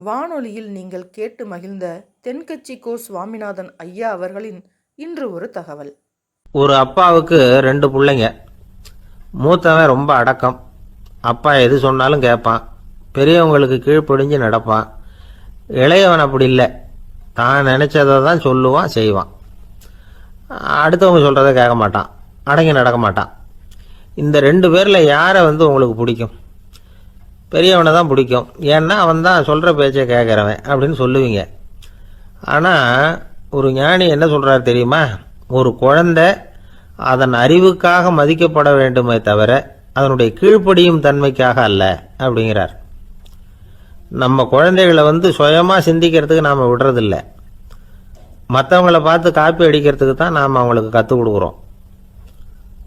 வானொலியில் நீங்கள் கேட்டு மகிழ்ந்த தென்கட்சி கோ சுவாமிநாதன் ஐயா அவர்களின் இன்று ஒரு தகவல். ஒரு அப்பாவுக்கு 2 பிள்ளைங்க. மூத்தவன் ரொம்ப அடக்கம். அப்பா எது சொன்னாலும் கேட்பான். பெரியவங்களுக்கு கீழ்ப்படிஞ்சு நடப்பான். இளையவன் அப்படி இல்லை. தான் நினைச்சதை தான் சொல்லுவான், செய்வான். அடுத்தவங்க சொல்கிறத கேட்க மாட்டான், அடங்கி நடக்க மாட்டான். இந்த 2 பேரில் யாரை உங்களுக்கு பிடிக்கும்? பெரியவனை தான் பிடிக்கும். ஏன்னா அவன் தான் சொல்கிற பேச்சை கேட்குறவன் அப்படின்னு சொல்லுவீங்க. ஆனால் ஒரு ஞானி என்ன சொல்கிறார் தெரியுமா? ஒரு குழந்தை அதன் அறிவுக்காக மதிக்கப்பட வேண்டுமே தவிர அதனுடைய கீழ்ப்படியும் தன்மைக்காக அல்ல அப்படிங்கிறார். நம்ம குழந்தைகளை சுயமாக சிந்திக்கிறதுக்கு நாம் விடுறதில்ல. மற்றவங்களை பார்த்து காப்பி அடிக்கிறதுக்கு தான் நாம் அவங்களுக்கு கற்றுக் கொடுக்குறோம்.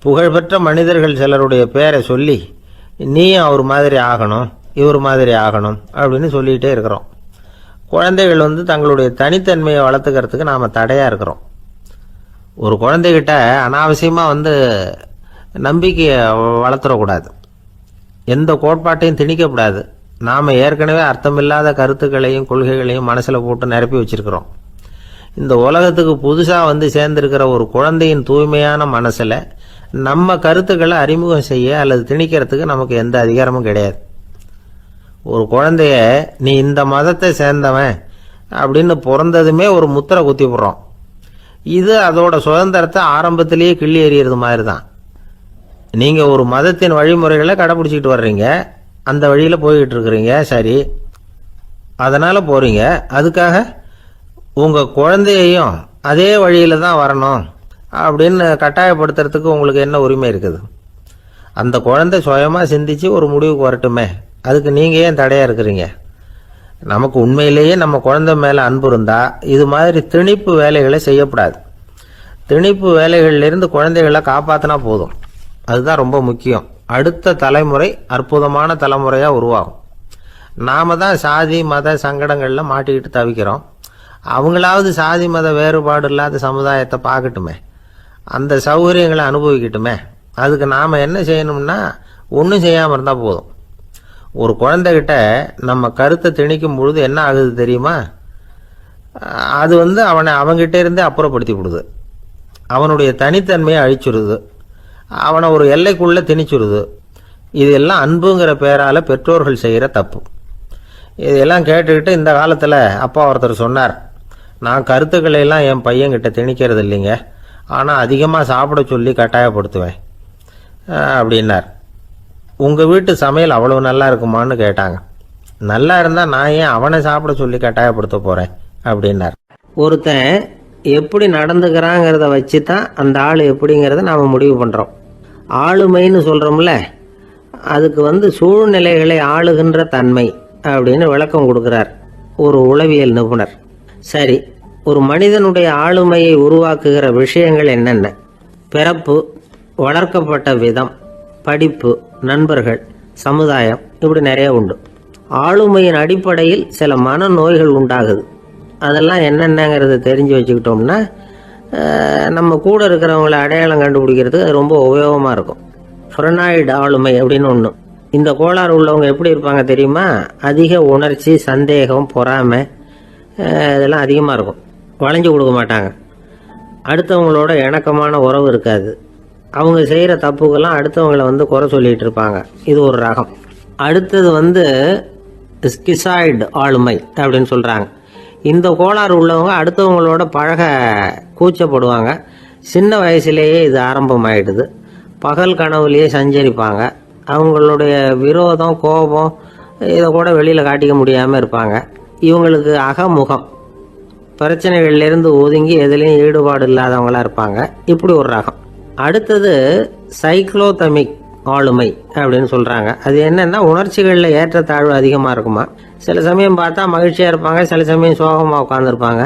புகழ்பெற்ற மனிதர்கள் சிலருடைய பேரை சொல்லி நீயும் அவர் மாதிரி ஆகணும், இவர் மாதிரி ஆகணும் அப்படின்னு சொல்லிகிட்டே இருக்கிறோம். குழந்தைகள் தங்களுடைய தனித்தன்மையை வளர்த்துக்கிறதுக்கு நாம் தடையாக இருக்கிறோம். ஒரு குழந்தைகிட்ட அனாவசியமாக நம்பிக்கையை வளர்த்துடக்கூடாது. எந்த கோட்பாட்டையும் திணிக்கக்கூடாது. நாம் ஏற்கனவே அர்த்தமில்லாத கருத்துக்களையும் கொள்கைகளையும் மனசில் போட்டு நிரப்பி வச்சிருக்கிறோம். இந்த உலகத்துக்கு புதுசாக சேர்ந்திருக்கிற ஒரு குழந்தையின் தூய்மையான மனசில் நம்ம கருத்துக்களை அறிமுகம் செய்ய அல்லது திணிக்கிறதுக்கு நமக்கு எந்த அதிகாரமும் கிடையாது. ஒரு குழந்தைய நீ இந்த மதத்தை சேர்ந்தவன் அப்படின்னு பிறந்ததுமே ஒரு முத்திரை குத்தி போடுறோம். இது அதோட சுதந்திரத்தை ஆரம்பத்திலேயே கிள்ளி எறிகிறது மாதிரி தான். நீங்கள் ஒரு மதத்தின் வழிமுறைகளை கடைப்பிடிச்சிக்கிட்டு வர்றீங்க, அந்த வழியில் போய்கிட்டு இருக்கிறீங்க, சரி, அதனால் போகிறீங்க. அதுக்காக உங்கள் குழந்தையையும் அதே வழியில் தான் வரணும் அப்படின்னு கட்டாயப்படுத்துறதுக்கு உங்களுக்கு என்ன உரிமை இருக்குது? அந்த குழந்தை சுயமாக சிந்திச்சு ஒரு முடிவுக்கு வரட்டுமே, அதுக்கு நீங்கள் ஏன் தடையாக இருக்கிறீங்க? நமக்கு உண்மையிலேயே நம்ம குழந்தை மேலே அன்பு இருந்தால் இது மாதிரி திணிப்பு வேலைகளை செய்யக்கூடாது. திணிப்பு வேலைகளிலிருந்து குழந்தைகளை காப்பாற்றினா போதும். அதுதான் ரொம்ப முக்கியம். அடுத்த தலைமுறை அற்புதமான தலைமுறையாக உருவாகும். நாம் தான் சாதி மத சங்கடங்களில் மாட்டிக்கிட்டு தவிக்கிறோம். அவங்களாவது சாதி மத வேறுபாடு இல்லாத சமுதாயத்தை பார்க்கட்டுமே, அந்த சௌகரியங்களை அனுபவிக்கட்டுமே. அதுக்கு நாம் என்ன செய்யணும்னா ஒன்றும் செய்யாமல் இருந்தால் போதும். ஒரு குழந்தைகிட்ட நம்ம கருத்தை திணிக்கும் பொழுது என்ன ஆகுது தெரியுமா? அது அவனை அவங்கிட்ட இருந்தே அப்புறப்படுத்தி விடுது. அவனுடைய தனித்தன்மையை அழிச்சுடுது. அவனை ஒரு எல்லைக்குள்ளே திணிச்சுடுது. இதெல்லாம் அன்புங்கிற பேரால் பெற்றோர்கள் செய்கிற தப்பு. இதெல்லாம் கேட்டுக்கிட்டு இந்த காலத்தில் அப்பா ஒருத்தர் சொன்னார், நான் கருத்துக்களை எல்லாம் என் பையன்கிட்ட திணிக்கிறது இல்லைங்க, ஆனால் அதிகமாக சாப்பிட சொல்லி கட்டாயப்படுத்துவேன் அப்படின்னார். உங்கள் வீட்டு சமையல் அவ்வளோ நல்லா இருக்குமான்னு கேட்டாங்க. நல்லா இருந்தால் நான் ஏன் அவனை சாப்பிட சொல்லி கட்டாயப்படுத்த போகிறேன் அப்படின்னார். ஒருத்தன் எப்படி நடந்துக்கிறாங்கிறத வச்சு தான் அந்த ஆள் எப்படிங்கிறத நாம் முடிவு பண்ணுறோம். ஆளுமைன்னு சொல்கிறோம்ல, அதுக்கு சூழ்நிலைகளை ஆளுகின்ற தன்மை அப்படின்னு விளக்கம் கொடுக்குறார் ஒரு உளவியல் நிபுணர். சரி, ஒரு மனிதனுடைய ஆளுமையை உருவாக்குகிற விஷயங்கள் என்னென்ன? பிறப்பு, வளர்க்கப்பட்ட விதம், படிப்பு, நண்பர்கள், சமுதாயம், இப்படி நிறைய உண்டு. ஆளுமையின் அடிப்படையில் சில மனநோய்கள் உண்டாகுது. அதெல்லாம் என்னென்னங்கிறத தெரிஞ்சு வச்சுக்கிட்டோம்னா நம்ம கூட இருக்கிறவங்கள அடையாளம் கண்டுபிடிக்கிறதுக்கு அது ரொம்ப உபயோகமாக இருக்கும். ஃப்ரெனாய்டு ஆளுமை அப்படின்னு ஒன்று. இந்த கோளாறு உள்ளவங்க எப்படி இருப்பாங்க தெரியுமா? அதிக உணர்ச்சி, சந்தேகம், பொறாமை இதெல்லாம் அதிகமாக இருக்கும். வளைஞ்சு கொடுக்க மாட்டாங்க. அடுத்தவங்களோட இணக்கமான உறவு இருக்காது. அவங்க செய்கிற தப்புக்கெல்லாம் அடுத்தவங்களை குறை சொல்லிகிட்டு இருப்பாங்க. இது ஒரு ரகம். அடுத்தது ஸ்கிசாய்டு ஆளுமை அப்படின்னு சொல்கிறாங்க. இந்த கோளாறு உள்ளவங்க அடுத்தவங்களோட பழக கூச்சப்படுவாங்க. சின்ன வயசுலேயே இது ஆரம்பமாயிடுது. பகல் கனவுலேயே சஞ்சரிப்பாங்க. அவங்களுடைய விரோதம், கோபம் இதை கூட வெளியில் காட்டிக்க முடியாமல் இருப்பாங்க. இவங்களுக்கு அகமுகம், பிரச்சனைகள்லேருந்து ஒதுங்கி எதுலேயும் ஈடுபாடு இல்லாதவங்களாக இருப்பாங்க. இப்படி ஒரு ரகம். அடுத்தது சைக்ளோதமிக் ஆளுமை அப்படின்னு சொல்கிறாங்க. அது என்னென்னா உணர்ச்சிகளில் ஏற்றத்தாழ்வு அதிகமாக இருக்குமா. சில சமயம் பார்த்தா மகிழ்ச்சியாக இருப்பாங்க, சில சமயம் சோகமாக உட்காந்துருப்பாங்க.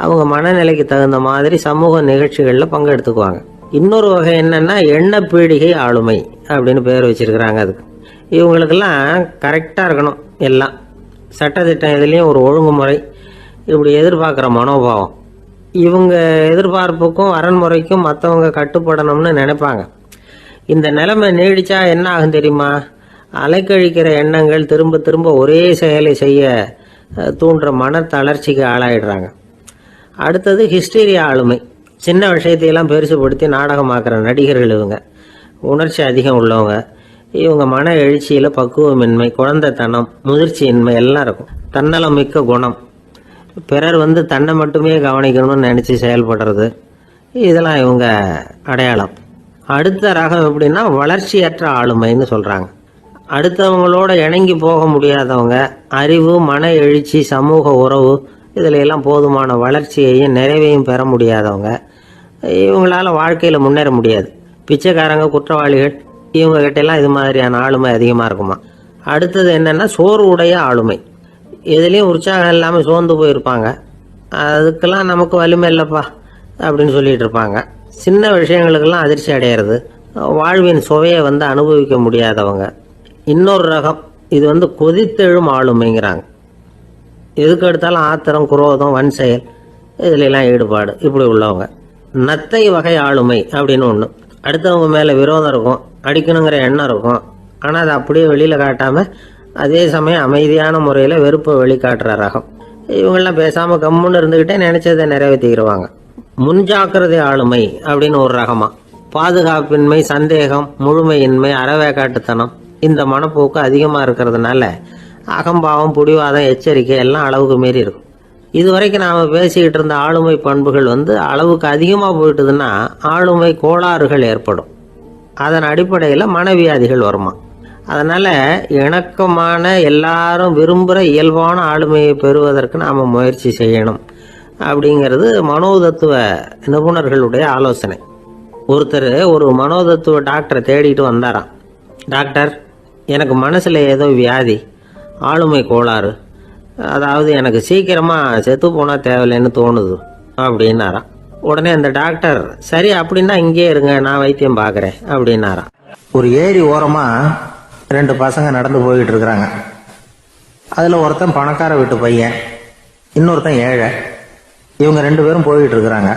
அவங்க மனநிலைக்கு தகுந்த மாதிரி சமூக நிகழ்ச்சிகளில் பங்கெடுத்துக்குவாங்க. இன்னொரு வகை என்னென்னா எண்ணப்பீடிகை ஆளுமை அப்படின்னு பேர் வச்சுருக்கிறாங்க. அதுக்கு இவங்களுக்கெல்லாம் கரெக்டாக இருக்கணும், எல்லாம் சட்டத்திட்டம், இதுலேயும் ஒரு ஒழுங்குமுறை, இப்படி எதிர்பார்க்குற மனோபாவம். இவங்க எதிர்பார்ப்புக்கும் அரண்முறைக்கும் மற்றவங்க கட்டுப்படணும்னு நினைப்பாங்க. இந்த நிலைமை நீடிச்சா என்ன ஆகும் தெரியுமா? அலைக்கழிக்கிற எண்ணங்கள் திரும்ப திரும்ப ஒரே செயலை செய்ய தூண்டுற மன தளர்ச்சிக்கு ஆளாயிடுறாங்க. அடுத்தது ஹிஸ்டீரியா ஆளுமை. சின்ன விஷயத்தையெல்லாம் பெருசுபடுத்தி நாடகமாக்குற நடிகர்கள் இவங்க. உணர்ச்சி அதிகம் உள்ளவங்க. இவங்க மன எழுச்சியில் பக்குவமின்மை, குழந்தைத்தனம், முதிர்ச்சியின்மை எல்லாம் இருக்கும். தன்னலம் மிக்க குணம். பிறர் தன்னை மட்டுமே கவனிக்கணும்னு நினச்சி செயல்படுறது, இதெல்லாம் இவங்க அடையாளம். அடுத்த ரகம் எப்படின்னா வளர்ச்சியற்ற ஆளுமைன்னு சொல்கிறாங்க. அடுத்தவங்களோட இணங்கி போக முடியாதவங்க, அறிவு, மன எழுச்சி, சமூக உறவு இதில் எல்லாம் போதுமான வளர்ச்சியையும் நிறைவையும் பெற முடியாதவங்க. இவங்களால வாழ்க்கையில் முன்னேற முடியாது. பிச்சைக்காரங்க, குற்றவாளிகள் இவங்ககிட்டெல்லாம் இது மாதிரியான ஆளுமை அதிகமாக இருக்குமா. அடுத்தது என்னென்னா சோர்வுடைய ஆளுமை. எதுலேயும் உற்சாகம் இல்லாமல் சோர்ந்து போயிருப்பாங்க. அதுக்கெல்லாம் நமக்கு வலிமை இல்லைப்பா அப்படின்னு சொல்லிட்டு இருப்பாங்க. சின்ன விஷயங்களுக்கெல்லாம் அதிர்ச்சி அடையிறது, வாழ்வின் சுவையை அனுபவிக்க முடியாதவங்க. இன்னொரு ரகம் இது கொதித்தெழும் ஆளுமைங்கிறாங்க. எதுக்கு எடுத்தாலும் ஆத்திரம், குரோதம், வன் செயல் இதுலெல்லாம் ஈடுபாடு இப்படி உள்ளவங்க. நத்தை வகை ஆளுமை அப்படின்னு ஒன்று. அடுத்தவங்க மேலே விரோதம் இருக்கும், அடிக்கணுங்கிற எண்ணம் இருக்கும். ஆனால் அதை அப்படியே வெளியில் காட்டாமல் அதே சமயம் அமைதியான முறையில் வெறுப்பை வெளிக்காட்டுற ரகம். இவங்கெல்லாம் பேசாமல் கம்முன்னு இருந்துக்கிட்டே நினைச்சதை நிறைவேற்றிக்கிடுவாங்க. முன்ஜாக்கிரதை ஆளுமை அப்படின்னு ஒரு ரகமா. பாதுகாப்பின்மை, சந்தேகம், முழுமையின்மை, அறவேக்காட்டுத்தனம் இந்த மனப்போக்கு அதிகமாக இருக்கிறதுனால அகம்பாவம், புடிவாதம், எச்சரிக்கை எல்லாம் அளவுக்கு மீறி இருக்கும். இதுவரைக்கும் நாம் பேசிக்கிட்டு இருந்த ஆளுமை பண்புகள் அளவுக்கு அதிகமாக போயிட்டுதுன்னா ஆளுமை கோளாறுகள் ஏற்படும். அதன் அடிப்படையில் மனவியாதிகள் வருமா. அதனால் இணக்கமான எல்லாரும் விரும்புகிற இயல்பான ஆளுமையை பெறுவதற்கு நாம் முயற்சி செய்யணும் அப்படிங்கிறது மனோதத்துவ நிபுணர்களுடைய ஆலோசனை. ஒருத்தர் ஒரு மனோதத்துவ டாக்டரை தேடிட்டு வந்தாராம். டாக்டர், எனக்கு மனசில் ஏதோ வியாதி, ஆளுமை கோளாறு, அதாவது எனக்கு சீக்கிரமாக செத்து போனால் தேவையில்லைன்னு தோணுது அப்படின்னாராம். உடனே அந்த டாக்டர், சரி அப்படின்னா இங்கே இருங்க, நான் வைத்தியம் பார்க்குறேன் அப்படின்னாராம். ஒரு ஏரி ஓரமாக 2 பசங்க நடந்து போய்கிட்டு இருக்கிறாங்க. அதில் ஒருத்தன் பணக்கார வீட்டு பையன், இன்னொருத்தன் ஏழை. இவங்க 2 பேரும் போய்கிட்டு இருக்கிறாங்க.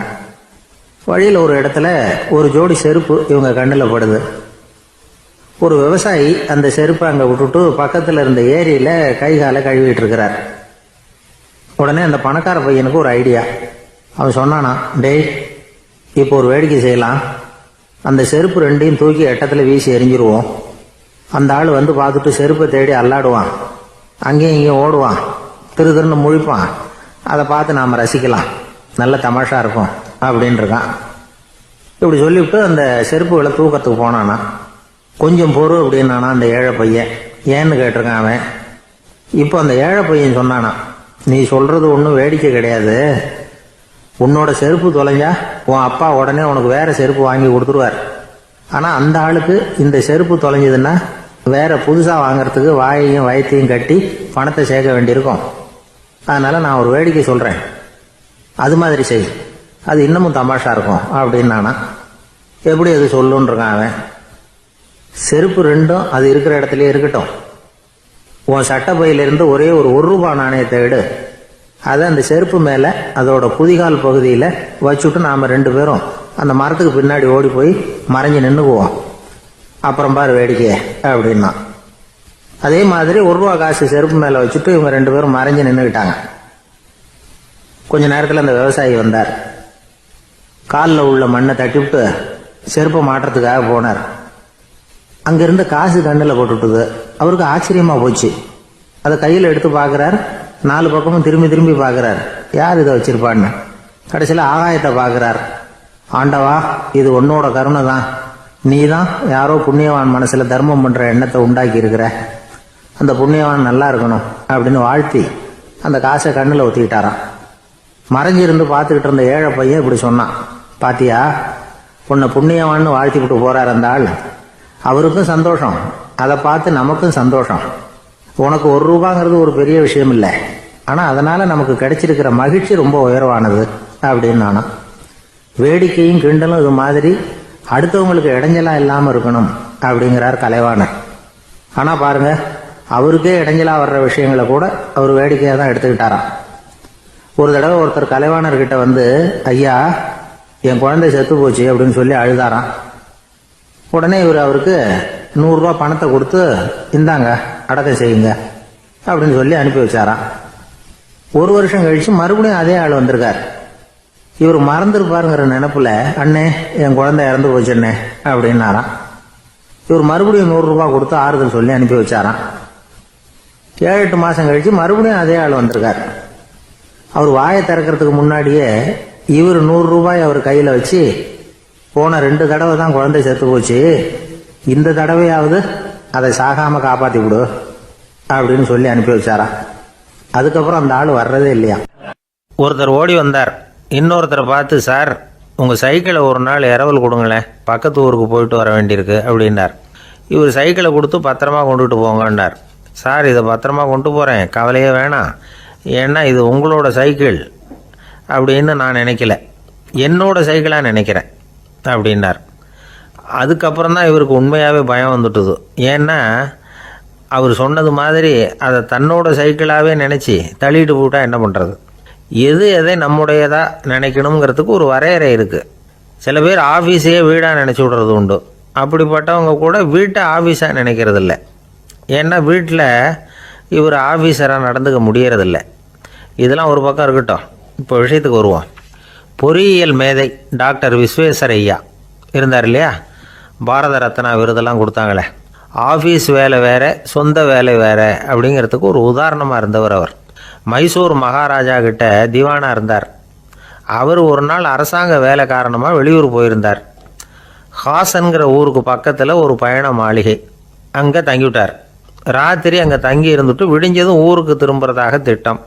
வழியில் ஒரு இடத்துல ஒரு ஜோடி செருப்பு இவங்க கண்ணில் படுது. ஒரு விவசாயி அந்த செருப்பை அங்கே விட்டுட்டு பக்கத்தில் இருந்த ஏரியில் கை காலை கழுவிட்டு இருக்கிறார். உடனே அந்த பணக்கார பையனுக்கு ஒரு ஐடியா. அவன் சொன்னானா, டேய், இப்போ ஒரு வேடிக்கை செய்யலாம். அந்த செருப்பு 2ஐயும் தூக்கி எட்டத்தில் வீசி எரிஞ்சிருவோம். அந்த ஆள் பார்த்துட்டு செருப்பை தேடி அல்லாடுவான், அங்கேயும் இங்கேயும் ஓடுவான், திருன்னு முழிப்பான். அதை பார்த்து நாம் ரசிக்கலாம், நல்ல தமாஷா இருக்கும் அப்படின்னு இருக்கான். இப்படி சொல்லிவிட்டு அந்த செருப்புகளை தூக்கத்துக்கு போனானா. கொஞ்சம் பொறு அப்படின்னானா அந்த ஏழை பையன். ஏன்னு கேட்டிருக்கான் அவன். இப்போ அந்த ஏழை பையன் சொன்னானா, நீ சொல்றது ஒன்றும் வேடிக்கை கிடையாது. உன்னோட செருப்பு தொலைஞ்சா உன் அப்பா உடனே உனக்கு வேற செருப்பு வாங்கி கொடுத்துருவார். ஆனால் அந்த ஆளுக்கு இந்த செருப்பு தொலைஞ்சதுன்னா வேற புதுசாக வாங்கறதுக்கு வாயையும் வயத்தையும் கட்டி பணத்தை சேர்க்க வேண்டியிருக்கும். அதனால நான் ஒரு வேடிக்கை சொல்கிறேன், அது மாதிரி செய், அது இன்னமும் தமாஷா இருக்கும் அப்படின்னானா. எப்படி அது சொல்லுன்னு இருக்கான் அவன். செருப்பு 2ம் அது இருக்கிற இடத்துலயே இருக்கட்டும். உன் சட்டப்பையிலிருந்து ஒரே ஒரு ரூபாய் நாணயத்தை எடு. அதை அந்த செருப்பு மேலே அதோட குதிகால் பகுதியில் வச்சுட்டு நாம் 2 பேரும் அந்த மரத்துக்கு பின்னாடி ஓடி போய் மறைஞ்சு நின்றுக்குவோம். அப்புறம் பாரு வேடிக்கையே அப்படின்னா. அதே மாதிரி ரூபா காசு செருப்பு மேலே வச்சுட்டு இவங்க 2 பேரும் மறைஞ்சு நின்றுக்கிட்டாங்க. கொஞ்ச நேரத்தில் அந்த விவசாயி வந்தார். காலில் உள்ள மண்ணை தட்டிவிட்டு செருப்பை மாட்டுறதுக்காக போனார். அங்கிருந்த காசு கண்ணில் போட்டுட்டுது. அவருக்கு ஆச்சரியமா போச்சு. அதை கையில் எடுத்து பார்க்குறார். 4 பக்கமும் திரும்பி திரும்பி பார்க்குறார், யார் இதை வச்சிருப்பான்னு. கடைசியில் ஆகாயத்தை பார்க்குறார். ஆண்டவா, இது உன்னோட கருணை தான். நீ தான் யாரோ புண்ணியவான் மனசில் தர்மம் பண்ணுற எண்ணத்தை உண்டாக்கி இருக்கிற. அந்த புண்ணியவான் நல்லா இருக்கணும் அப்படின்னு வாழ்த்தி அந்த காசை கண்ணில் ஊற்றிக்கிட்டாராம். மறைஞ்சிருந்து பார்த்துக்கிட்டு இருந்த ஏழை பையன் இப்படி சொன்னான், பாத்தியா, உன்னை புண்ணியவான்னு வாழ்த்தி விட்டு போறார் அந்த ஆள். அவருக்கும் சந்தோஷம், அதை பார்த்து நமக்கும் சந்தோஷம். உனக்கு ரூபாங்கிறது ஒரு பெரிய விஷயம் இல்லை, ஆனால் அதனால நமக்கு கிடைச்சிருக்கிற மகிழ்ச்சி ரொம்ப உயர்வானது அப்படின்னு நானும். வேடிக்கையும் கிண்டலும் இது மாதிரி அடுத்தவங்களுக்கு இடைஞ்சலா இல்லாமல் இருக்கணும் அப்படிங்கிறார் கலைவாணர். ஆனால் பாருங்க, அவருக்கே இடைஞ்சலா வர்ற விஷயங்களை கூட அவர் வேடிக்கையாக தான் எடுத்துக்கிட்டாராம். ஒரு தடவை ஒருத்தர் கலைவாணர்கிட்ட ஐயா, என் குழந்தை செத்து போச்சு அப்படின்னு சொல்லி அழுதாராம். உடனே இவர் அவருக்கு 100 ரூபா பணத்தை கொடுத்து, இந்தாங்க அடக்கம் செய்யுங்க அப்படின்னு சொல்லி அனுப்பி வச்சாராம். ஒரு வருஷம் கழிச்சு மறுபடியும் அதே ஆள் வந்திருக்கார். இவர் மறந்துருப்பாருங்கிற நினைப்புல, அண்ணே என் குழந்தை இறந்து போச்சுண்ணே அப்படின்னாராம். இவர் மறுபடியும் 100 ரூபாய் கொடுத்து ஆறுதல் சொல்லி அனுப்பி வச்சாராம். 7-8 மாசம் கழிச்சு மறுபடியும் அதே ஆள் வந்திருக்கார். அவர் வாயை திறக்கிறதுக்கு முன்னாடியே இவர் 100 ரூபாய் அவர் கையில வச்சு, போன 2 தடவை தான் குழந்தை செத்து போச்சு, இந்த தடவையாவது அதை சாகாம காப்பாத்தி விடு அப்படின்னு சொல்லி அனுப்பி வச்சாரா. அதுக்கப்புறம் அந்த ஆள் வர்றதே இல்லையா. ஒருத்தர் ஓடி வந்தார். இன்னொருத்தரை பார்த்து, சார் உங்கள் சைக்கிளை ஒரு நாள் இரவல் கொடுங்களேன், பக்கத்து ஊருக்கு போயிட்டு வர வேண்டியிருக்கு அப்படின்னார். இவர் சைக்கிளை கொடுத்து பத்திரமா கொண்டுட்டு போங்கன்னார். சார் இதை பத்திரமா கொண்டு போகிறேன், கவலையே வேணாம், ஏன்னா இது உங்களோட சைக்கிள் அப்படின்னு நான் நினைக்கல, என்னோட சைக்கிளாக நினைக்கிறேன் அப்படின்னார். அதுக்கப்புறம் தான் இவருக்கு உண்மையாகவே பயம் வந்துட்டுது. ஏன்னா அவர் சொன்னது மாதிரி அதை தன்னோட சைக்கிளாகவே நினச்சி தள்ளிட்டு போட்டால் என்ன பண்ணுறது. எது எதை நம்முடையதாக நினைக்கணுங்கிறதுக்கு ஒரு வரையறை இருக்குது. சில பேர் ஆஃபீஸையே வீடாக நினச்சி விடுறது உண்டு. அப்படிப்பட்டவங்க கூட வீட்டை ஆஃபீஸாக நினைக்கிறதில்ல. ஏன்னா வீட்டில் இவர் ஆஃபீஸராக நடந்துக்க முடியறதில்ல. இதெல்லாம் ஒரு பக்கம் இருக்கட்டும். இப்போ விஷயத்துக்கு வருவோம். பொறியியல் மேதை டாக்டர் விஸ்வேஸ்வரய்யா இருந்தார் இல்லையா, பாரத ரத்னா விருதெல்லாம் கொடுத்தாங்களே. ஆஃபீஸ் வேலை வேறு, சொந்த வேலை வேறு அப்படிங்கிறதுக்கு ஒரு உதாரணமாக இருந்தவர் அவர். மைசூர் மகாராஜா கிட்ட திவானாக இருந்தார். அவர் ஒரு நாள் அரசாங்க வேலை காரணமாக வெளியூர் போயிருந்தார். ஹாசன்கிற ஊருக்கு பக்கத்தில் ஒரு பயண மாளிகை, அங்கே தங்கிவிட்டார். ராத்திரி அங்கே தங்கி இருந்துட்டு விடிஞ்சதும் ஊருக்கு திரும்புறதாக திட்டம்.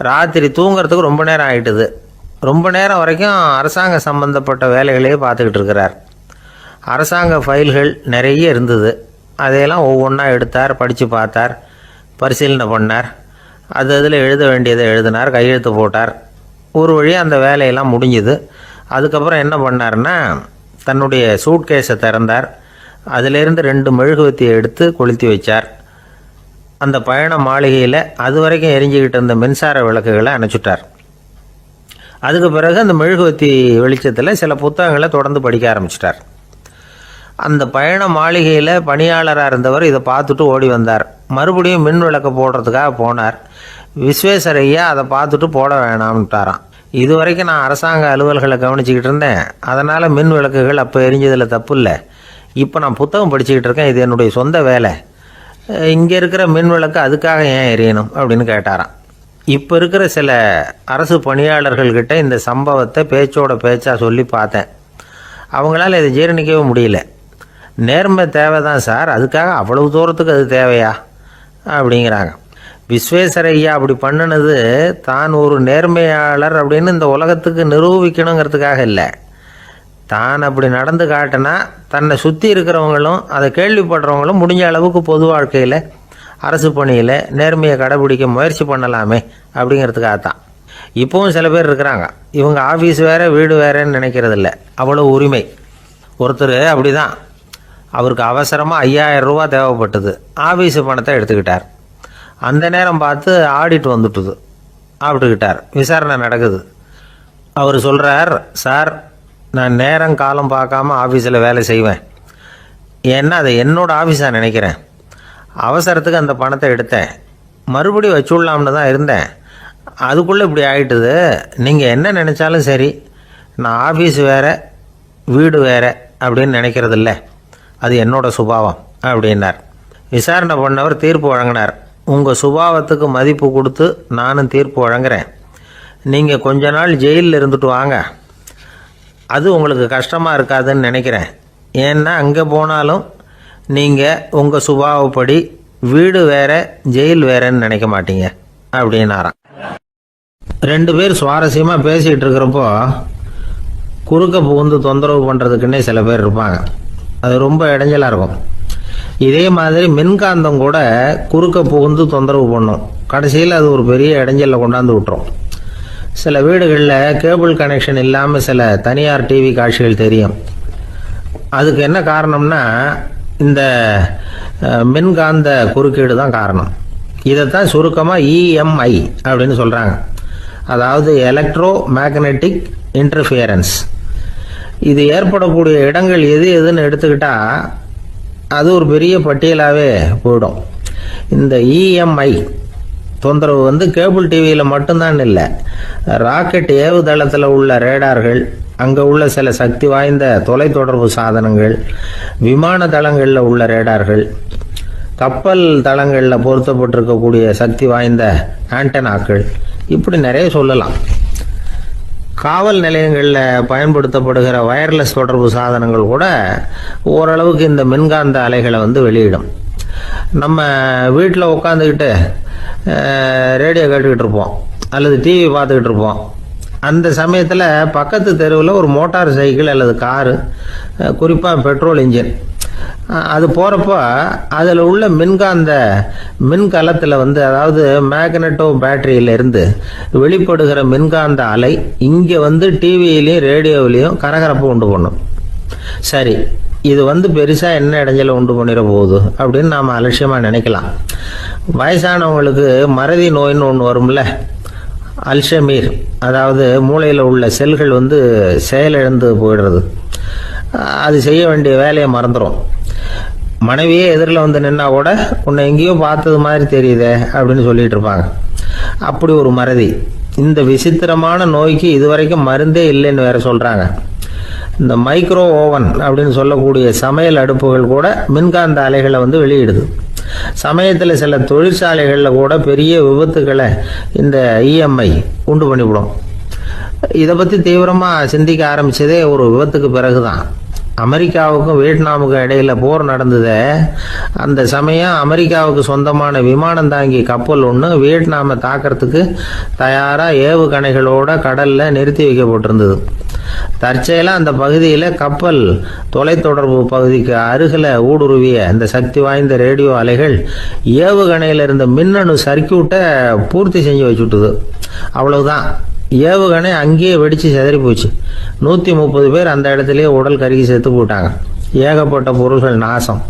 ராத்திரி தூங்கிறதுக்கு ரொம்ப நேரம் ஆகிட்டுது. ரொம்ப நேரம் வரைக்கும் அரசாங்க சம்பந்தப்பட்ட வேலைகளையே பார்த்துக்கிட்டு இருக்கிறார். அரசாங்க ஃபைல்கள் நிறைய இருந்தது. அதையெல்லாம் ஒவ்வொன்றா எடுத்தார், படித்து பார்த்தார், பரிசீலனை பண்ணார். அதில் எழுத வேண்டியதை எழுதினார், கையெழுத்து போட்டார். ஒரு வழியாக அந்த வேலையெல்லாம் முடிஞ்சுது. அதுக்கப்புறம் என்ன பண்ணார்னா, தன்னுடைய சூட்கேஸை திறந்தார். அதிலிருந்து 2 மெழுகுவத்தியை எடுத்து கொளுத்தி வச்சார். அந்த பயண மாளிகையில் அது வரைக்கும் எரிஞ்சிக்கிட்டு இருந்த மின்சார விளக்குகளை அணைச்சிட்டார். அதுக்கு பிறகு அந்த மெழுகுவத்தி வெளிச்சத்தில் சில புத்தகங்களை தொடர்ந்து படிக்க ஆரம்பிச்சிட்டார். அந்த பயண மாளிகையில் பணியாளராக இருந்தவர் இதை பார்த்துட்டு ஓடி வந்தார். மறுபடியும் மின் விளக்கை போடுறதுக்காக போனார். விஸ்வேஸ்வரய்யா அதை பார்த்துட்டு போட வேணாம்ட்டாராம். இது வரைக்கும் நான் அரசாங்க அலுவல்களை கவனிச்சிக்கிட்டு இருந்தேன், அதனால் மின் விளக்குகள் அப்போ எரிஞ்சதில் தப்பு இல்லை. இப்போ நான் புத்தகம் படிச்சுக்கிட்டு இருக்கேன், இது என்னுடைய சொந்த வேலை, இங்கே இருக்கிற மின் விளக்கு அதுக்காக ஏன் எரியணும் அப்படின்னு கேட்டாராம். இப்போ இருக்கிற சில அரசு பணியாளர்கள்கிட்ட இந்த சம்பவத்தை பேச்சோட பேச்சாக சொல்லி பார்த்தேன். அவங்களால இதை ஜீரணிக்கவே முடியல. நேர்மை தேவை தான் சார், அதுக்காக அவ்வளவு தூரத்துக்கு அது தேவையா அப்படிங்கிறாங்க. விஸ்வேஸ்வரய்யா அப்படி பண்ணினது தான் ஒரு நேர்மையாளர் அப்படின்னு இந்த உலகத்துக்கு நிரூபிக்கணுங்கிறதுக்காக இல்லை. தான் அப்படி நடந்து காட்டினா தன்னை சுற்றி இருக்கிறவங்களும் அதை கேள்விப்படுறவங்களும் முடிஞ்ச அளவுக்கு பொது வாழ்க்கையில், அரசு பணியில் நேர்மையை கடைபிடிக்க முயற்சி பண்ணலாமே அப்படிங்கிறதுக்காகத்தான். இப்போவும் சில பேர் இருக்கிறாங்க, இவங்க ஆஃபீஸ் வேறு வீடு வேறேன்னு நினைக்கிறதில்ல, அவ்வளோ உரிமை. ஒருத்தர் அப்படி தான், அவருக்கு அவசரமாக 5000 ரூபா தேவைப்பட்டது. ஆஃபீஸு பணத்தை எடுத்துக்கிட்டார். அந்த நேரம் பார்த்து ஆடிட் வந்துட்டுது, ஆப்பிட்டுக்கிட்டார். விசாரணை நடக்குது. அவர் சொல்கிறார், சார் நான் நேரம் காலம் பார்க்காம ஆஃபீஸில் வேலை செய்வேன், ஏன்னா அதை என்னோடய ஆஃபீஸாக நினைக்கிறேன். அவசரத்துக்கு அந்த பணத்தை எடுத்தேன், மறுபடியும் வச்சுடலாம்னு தான் இருந்தேன், அதுக்குள்ளே இப்படி ஆகிட்டுது. நீங்கள் என்ன நினச்சாலும் சரி, நான் ஆஃபீஸ் வேறு வீடு வேறு அப்படின்னு நினைக்கிறதில்ல, அது என்னோட சுபாவம் அப்படின்னார். விசாரணை பண்ணவர் தீர்ப்பு வழங்கினார். உங்கள் சுபாவத்துக்கு மதிப்பு கொடுத்து நானும் தீர்ப்பு வழங்குறேன். நீங்கள் கொஞ்ச நாள் ஜெயிலில் இருந்துட்டு வாங்க, அது உங்களுக்கு கஷ்டமாக இருக்காதுன்னு நினைக்கிறேன். ஏன்னா அங்கே போனாலும் நீங்கள் உங்கள் சுபாவப்படி வீடு வேறு ஜெயில் வேறேன்னு நினைக்க மாட்டீங்க அப்படின்னாராம். 2 பேர் சுவாரஸ்யமாக பேசிகிட்டு இருக்கிறப்போ குறுக்க புகுந்து தொந்தரவு பண்ணுறதுக்குன்னே சில பேர் இருப்பாங்க. அது ரொம்ப இடைஞ்சலாக இருக்கும். இதே மாதிரி மின்காந்தம் கூட குறுக்க புகுந்து தொந்தரவு பண்ணும். கடைசியில் அது ஒரு பெரிய இடைஞ்சலில் கொண்டாந்து விட்டுரும். சில வீடுகளில் கேபிள் கனெக்ஷன் இல்லாமல் சில தனியார் டிவி காட்சிகள் தெரியும். அதுக்கு என்ன காரணம்னா இந்த மின்காந்த குறுக்கீடு தான் காரணம். இதைத்தான் சுருக்கமாக EMI அப்படின்னு சொல்கிறாங்க. அதாவது எலக்ட்ரோ மேக்னெட்டிக் இன்டர்ஃபியரன்ஸ். இது ஏற்படக்கூடிய இடங்கள் எது எதுன்னு எடுத்துக்கிட்டால் அது ஒரு பெரிய பட்டியலாகவே போயிடும். இந்த EMI தொந்தரவு வந்து கேபிள் டிவியில் மட்டும்தான் இல்லை, ராக்கெட் ஏவுதளத்தில் உள்ள ரேடார்கள், அங்கே உள்ள சில சக்தி வாய்ந்த தொலைத்தொடர்பு சாதனங்கள், விமான தளங்களில் உள்ள ரேடார்கள், கப்பல் தளங்களில் பொருத்தப்பட்டிருக்கக்கூடிய சக்தி வாய்ந்த ஆண்டனாக்கள், இப்படி நிறைய சொல்லலாம். காவல் நிலையங்களில் பயன்படுத்தப்படுகிற வயர்லெஸ் தொடர்பு சாதனங்கள் கூட ஓரளவுக்கு இந்த மின்காந்த அலைகளை வந்து வெளியிடும். நம்ம வீட்டில் உட்காந்துக்கிட்டு ரேடியோ கேட்டுக்கிட்டு இருப்போம் அல்லது டிவி பார்த்துக்கிட்டு இருப்போம். அந்த சமயத்தில் பக்கத்து தெருவில் ஒரு மோட்டார் சைக்கிள் அல்லது காரு, குறிப்பாக பெட்ரோல் இன்ஜின், அது போகிறப்போ அதில் உள்ள மின்கலத்தில் வந்து, அதாவது மேக்னட்டோ பேட்டரியிலிருந்து வெளிப்படுகிற மின்காந்த அலை இங்கே வந்து டிவியிலையும் ரேடியோவிலையும் கரகரப்பை உண்டு பண்ணும். சரி, இது வந்து பெருசாக என்ன இடைஞ்சலை உண்டு பண்ணிட போகுது அப்படின்னு நாம் அலட்சியமாக நினைக்கலாம். வயசானவங்களுக்கு மறதி நோயின்னு ஒன்று வரும்ல, அல்ஷமீர், அதாவது மூளையில் உள்ள செல்கள் வந்து செயலிழந்து போயிடுறது, அது செய்ய வேண்டிய வேலையை மறந்துடும். மனைவியே எதிரில் வந்து நின்னா கூட உன்னை எங்கேயோ பார்த்தது மாதிரி தெரியுதே அப்படின்னு சொல்லிட்டு இருப்பாங்க. அப்படி ஒரு மறதி. இந்த விசித்திரமான நோய்க்கு இதுவரைக்கும் மருந்தே இல்லைன்னு வேற சொல்றாங்க. இந்த மைக்ரோ ஓவன் அப்படின்னு சொல்லக்கூடிய சமையல் அடுப்புகள் கூட மின்காந்த அலைகளை வந்து வெளியிடுது. சமயத்தில் சில தொழிற்சாலைகளில் கூட பெரிய விபத்துக்களை இந்த இஎம்ஐ உண்டு பண்ணிவிடும். இதை பற்றி தீவிரமாக சிந்திக்க ஆரம்பித்ததே ஒரு விபத்துக்கு பிறகு தான். அமெரிக்காவுக்கும் வியட்நாமுக்கும் இடையில போர் நடந்தது. அந்த சமயம் அமெரிக்காவுக்கு சொந்தமான விமானம் தாங்கி கப்பல் ஒன்று வியட்நாமை தாக்கிறதுக்கு தயாராக ஏவுகணைகளோட கடலில் நிறுத்தி வைக்கப்பட்டிருந்தது. தற்செயலாக அந்த பகுதியில் கப்பல் தொலைத்தொடர்பு பகுதிக்கு அருகில் ஊடுருவிய இந்த சக்தி வாய்ந்த ரேடியோ அலைகள் ஏவுகணையில் இருந்த மின்னணு சர்க்கியூட்டை பூர்த்தி செஞ்சு வச்சுட்டுது. அவ்வளவுதான், ஏவுகணை அங்கேயே வெடித்து சிதறி போச்சு. 130 பேர் அந்த இடத்துலயே உடல் கருகி செத்து போட்டாங்க. ஏகப்பட்ட பொருள்கள் நாசம்.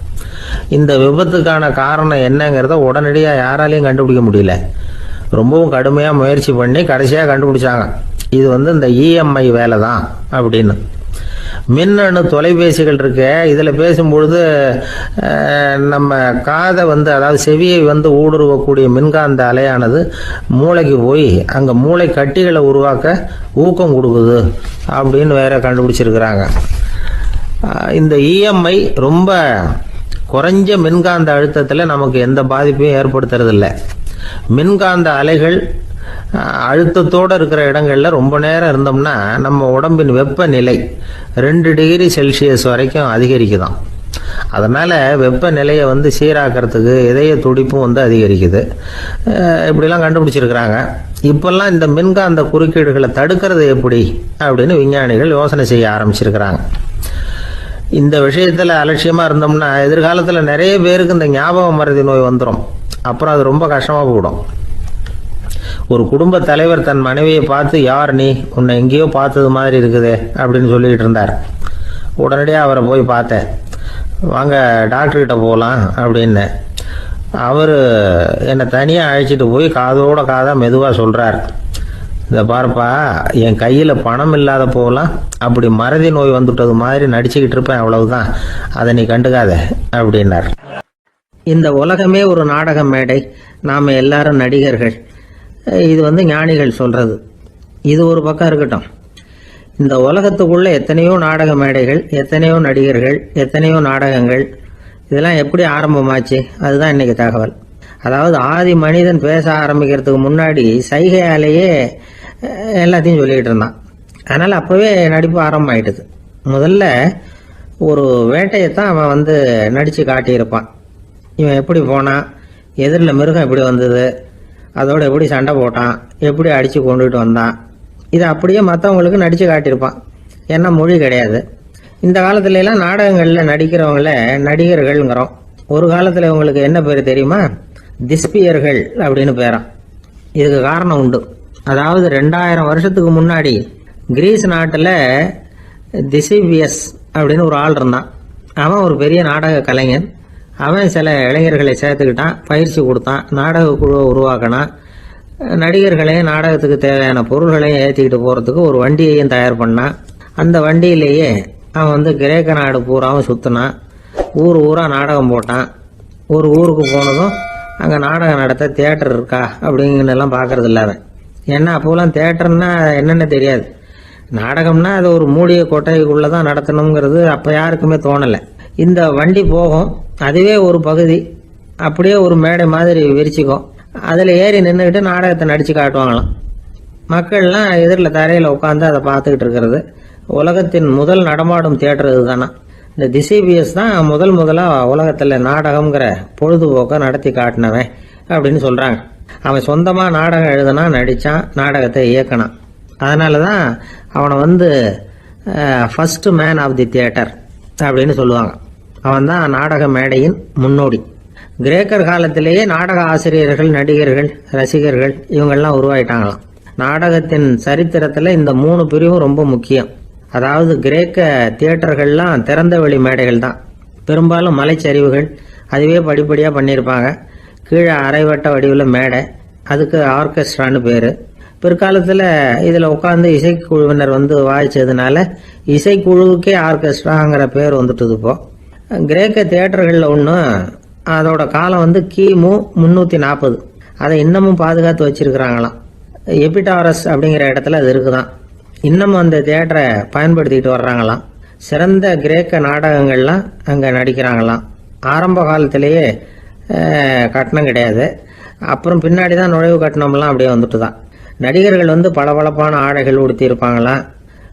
இந்த விபத்துக்கான காரணம் என்னங்கிறத உடனடியாக யாராலையும் கண்டுபிடிக்க முடியல. ரொம்பவும் கடுமையாக முயற்சி பண்ணி கடைசியாக கண்டுபிடிச்சாங்க, இது வந்து இந்த இஎம்ஐ வேலை தான் அப்படின்னு. மின்னணு தொலைபேசிகள் இருக்கு, இதில் பேசும்பொழுது நம்ம காதை வந்து, அதாவது செவியை வந்து ஊடுருவக்கூடிய மின்காந்த அலையானது மூளைக்கு போய் அங்கே மூளை கட்டிகளை உருவாக்க ஊக்கம் கொடுக்குது அப்படின்னு வேற கண்டுபிடிச்சிருக்கிறாங்க. இந்த இஎம்ஐ ரொம்ப குறைஞ்ச மின்காந்த அழுத்தத்தில் நமக்கு எந்த பாதிப்பையும் ஏற்படுத்துறதில்லை. மின்காந்த அலைகள் அழுத்தத்தோடு இருக்கிற இடங்களில் ரொம்ப நேரம் இருந்தோம்னா நம்ம உடம்பின் வெப்பநிலை 2 டிகிரி செல்சியஸ் வரைக்கும் அதிகரிக்குதாம். அதனால் வெப்பநிலையை வந்து சீராக்கிறதுக்கு இதய துடிப்பும் வந்து அதிகரிக்குது. இப்படிலாம் கண்டுபிடிச்சிருக்கிறாங்க. இப்போல்லாம் இந்த மின்காந்த குறுக்கீடுகளை தடுக்கிறது எப்படி அப்படின்னு விஞ்ஞானிகள் யோசனை செய்ய ஆரம்பிச்சிருக்கிறாங்க. இந்த விஷயத்தில் அலட்சியமாக இருந்தோம்னா எதிர்காலத்தில் நிறைய பேருக்கு இந்த ஞாபக மறதி நோய் வந்துடும். அப்புறம் அது ரொம்ப கஷ்டமாக போயிடும். ஒரு குடும்ப தலைவர் தன் மனைவியை பார்த்து, யார் நீ, உன்னை எங்கேயோ பார்த்தது மாதிரி இருக்குதே அப்படின்னு சொல்லிக்கிட்டு இருந்தார். உடனடியாக அவரை போய் பார்த்தேன். வாங்க டாக்டர்கிட்ட போகலாம் அப்படின்னு. அவர் என்னை தனியாக அழைச்சிட்டு போய் காதோட காதாக மெதுவாக சொல்கிறார், இதை பாருப்பா, என் கையில் பணம் இல்லாத போகலாம் அப்படி மறதி நோய் வந்துட்டது மாதிரி நடிச்சுக்கிட்டு இருப்பேன், அவ்வளவுதான், அதை நீ கண்டுக்காத அப்படின்னார். இந்த உலகமே ஒரு நாடக மேடை, நாம் எல்லாரும் நடிகர்கள். இது வந்து ஞானிகள் சொல்றது. இது ஒரு பக்கம் இருக்கட்டும். இந்த உலகத்துக்குள்ள எத்தனையோ நாடக மேடைகள், எத்தனையோ நடிகர்கள், எத்தனையோ நாடகங்கள், இதெல்லாம் எப்படி ஆரம்பமாச்சு? அதுதான் இன்னைக்கு தகவல். அதாவது ஆதி மனிதன் பேச ஆரம்பிக்கிறதுக்கு முன்னாடி சைகையாலேயே எல்லாத்தையும் சொல்லிக்கிட்டு இருந்தான். அதனால் அப்போவே நடிப்பு ஆரம்பமாயிட்டுது. முதல்ல ஒரு வேட்டையைத்தான் அவன் வந்து நடித்து காட்டியிருப்பான். இவன் எப்படி போனான், எதிரில் மிருகம் எப்படி வந்தது, அதோட எப்படி சண்டை போட்டான், எப்படி அடித்து கொண்டுகிட்டு வந்தான், இதை அப்படியே மற்றவங்களுக்கு நடித்து காட்டியிருப்பான். ஏன்னா மொழி கிடையாது. இந்த காலத்துலலாம் நாடகங்களில் நடிக்கிறவங்கள நடிகர்கள்ங்கிறோம். ஒரு காலத்தில் இவங்களுக்கு என்ன பேர் தெரியுமா? திஸ்பியர்கள் அப்படின்னு பேரான். இதுக்கு காரணம் உண்டு. அதாவது 2000 வருஷத்துக்கு முன்னாடி கிரீஸ் நாட்டில் திசிபியஸ் அப்படின்னு ஒரு ஆள் இருந்தான். அவன் ஒரு பெரிய நாடக கலைஞன். அவன் சில இளைஞர்களை சேர்த்துக்கிட்டான், பயிற்சி கொடுத்தான், நாடக குழுவை உருவாக்கினான். நடிகர்களையும் நாடகத்துக்கு தேவையான பொருள்களையும் ஏற்றிக்கிட்டு போகிறதுக்கு ஒரு வண்டியையும் தயார் பண்ணான். அந்த வண்டியிலேயே அவன் வந்து கிரேக்க நாடு பூராவும் சுற்றினான். ஊர் ஊராக நாடகம் போட்டான். ஒரு ஊருக்கு போனதும் அங்கே நாடகம் நடத்த தியேட்டர் இருக்கா அப்படிங்கிறதெல்லாம் பார்க்கறது இல்லை அவன். ஏன்னா அப்போலாம் தியேட்டர்னா என்னென்ன தெரியாது. நாடகம்னா அது ஒரு மூடிய கொட்டைக்குள்ளே தான் நடத்தணுங்கிறது அப்போ யாருக்குமே தோணலை. இந்த வண்டி போகும், அதுவே ஒரு பகுதி, அப்படியே ஒரு மேடை மாதிரி விரிச்சிக்கும். அதில் ஏறி நின்றுக்கிட்டு நாடகத்தை நடித்து காட்டுவாங்களாம். மக்கள்லாம் எதிரில் தரையில் உட்காந்து அதை பார்த்துக்கிட்டு இருக்கிறது. உலகத்தின் முதல் நடமாடும் தியேட்டர் இதுதானா. இந்த திசிபிஎஸ் தான் முதலாக உலகத்தில் நாடகம்ங்கிற பொழுதுபோக்கை நடத்தி காட்டினவன் அப்படின்னு சொல்கிறாங்க. அவன் சொந்தமாக நாடகம் எழுதுனா, நடித்தான், நாடகத்தை இயக்கினான். அதனால தான் அவனை first man of the theatre அப்படின்னு சொல்லுவாங்க. அவன் தான் நாடக மேடையின் முன்னோடி. கிரேக்கர் காலத்திலேயே நாடக ஆசிரியர்கள், நடிகர்கள், ரசிகர்கள் இவங்கெல்லாம் உருவாயிட்டாங்களாம். நாடகத்தின் சரித்திரத்தில் இந்த 3 பிரிவும் ரொம்ப முக்கியம். அதாவது கிரேக்க தியேட்டர்கள்லாம் திறந்த வெளி மேடைகள் தான். பெரும்பாலும் மலைச்சரிவுகள், அதுவே படிப்படியாக பண்ணியிருப்பாங்க. கீழே அரைவட்ட வடிவில் மேடை, அதுக்கு ஆர்கெஸ்ட்ரான்னு பேர். பிற்காலத்தில் இதில் உட்காந்து இசைக்குழுவினர் வாய்ச்சதுனால இசைக்குழுவுக்கே ஆர்கெஸ்ட்ராங்கிற பேர் வந்துட்டுது. இப்போ கிரேக்க தியேட்டர்களில் ஒன்று, அதோட காலம் கிமு 340. அதை இன்னமும் பாதுகாத்து வச்சிருக்கிறாங்களாம். எபிடாரஸ் அப்படிங்கிற இடத்துல அது இருக்குதான். இன்னமும் அந்த தியேட்டரை பயன்படுத்திக்கிட்டு வர்றாங்களாம். சிறந்த கிரேக்க நாடகங்கள்லாம் அங்கே நடிக்கிறாங்களாம். ஆரம்ப காலத்திலேயே கட்டணம் கிடையாது. அப்புறம் பின்னாடி தான் நுழைவு கட்டணம்லாம் அப்படியே வந்துட்டு தான். நடிகர்கள் பளபளப்பான ஆடைகள் உடுத்தியிருப்பாங்களாம்.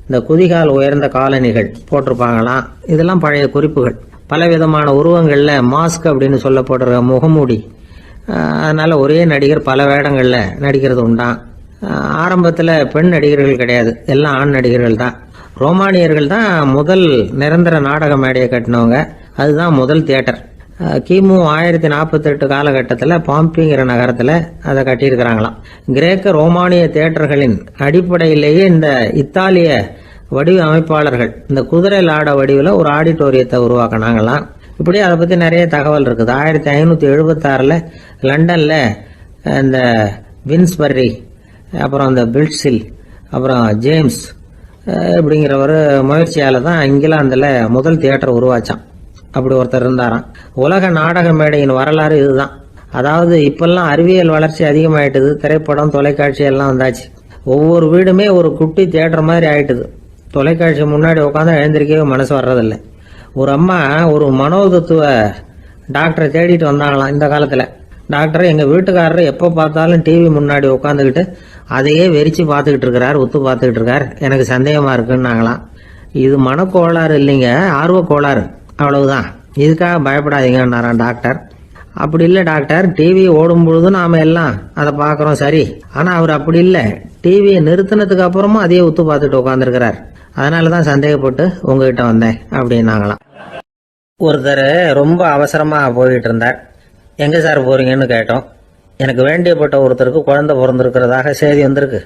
இந்த குதிகால் உயர்ந்த காலணிகள் போட்டிருப்பாங்களாம். இதெல்லாம் பழைய குறிப்புகள். பலவிதமான உருவங்களில் மாஸ்க் அப்படின்னு சொல்லப்படுற முகமூடி. அதனால் ஒரே நடிகர் பல வேடங்களில் நடிக்கிறது உண்டான். ஆரம்பத்தில் பெண் நடிகர்கள் கிடையாது, எல்லாம் ஆண் நடிகர்கள் தான். ரோமானியர்கள் தான் முதல் நிரந்தர நாடக மேடையை கட்டினவங்க. அதுதான் முதல் தியேட்டர். கிமு 1048 காலகட்டத்தில் பாம்பிங்கிற நகரத்தில் அதை கட்டியிருக்கிறாங்களாம். கிரேக்க ரோமானிய தியேட்டர்களின் அடிப்படையிலேயே இந்த இத்தாலிய வடிவ அமைப்பாளர்கள் இந்த குதிரை லாட வடிவில் ஒரு ஆடிட்டோரியத்தை உருவாக்கினாங்களாம். இப்படி அதை பற்றி நிறைய தகவல் இருக்குது. 1576 லண்டனில் இந்த வின்ஸ்பர்ரி, அப்புறம் இந்த பில்ட்ஸில், அப்புறம் ஜேம்ஸ் இப்படிங்கிற ஒரு முயற்சியால் தான் இங்கிலாந்தில் முதல் தியேட்டர் உருவாச்சான். அப்படி ஒருத்தர் இருந்தாராம். உலக நாடக மேடையின் வரலாறு இதுதான். அதாவது இப்பெல்லாம் அறிவியல் வளர்ச்சி அதிகமாயிட்டுது. திரைப்படம், தொலைக்காட்சி எல்லாம் வந்தாச்சு. ஒவ்வொரு வீடுமே ஒரு குட்டி தியேட்டர் மாதிரி ஆயிட்டுது. தொலைக்காட்சி முன்னாடி உட்காந்து எழுந்திருக்கவே மனசு வர்றதில்லை. ஒரு அம்மா ஒரு மனோதத்துவ டாக்டரை தேடிட்டு வந்தாங்களாம் இந்த காலத்தில். டாக்டர், எங்கள் வீட்டுக்காரர் எப்போ பார்த்தாலும் டிவி முன்னாடி உட்காந்துக்கிட்டு அதையே வெறிச்சு பார்த்துக்கிட்டு இருக்கிறார், உத்து பார்த்துக்கிட்டு இருக்கார், எனக்கு சந்தேகமாக இருக்குன்னாங்களாம். இது மனக்கோளாறு இல்லைங்க, ஆர்வக்கோளாறு, அவ்வளவுதான், இதுக்காக பயப்படாதீங்கன்னாரான் டாக்டர். அப்படி இல்லை டாக்டர், டிவி ஓடும் பொழுது நாம எல்லாம் அதை பார்க்குறோம், சரி, ஆனால் அவர் அப்படி இல்லை, டிவியை நிறுத்தினதுக்கு அப்புறமும் அதையே உத்து பார்த்துட்டு உட்காந்துருக்கிறார், அதனால தான் சந்தேகப்பட்டு உங்ககிட்ட வந்தேன் அப்படின்னாங்களாம். ஒருத்தர் ரொம்ப அவசரமாக போயிட்டு இருந்தார். எங்கே சார் போகிறீங்கன்னு கேட்டோம். எனக்கு வேண்டியப்பட்ட ஒருத்தருக்கு குழந்தை பிறந்திருக்கிறதாக செய்தி வந்திருக்கு,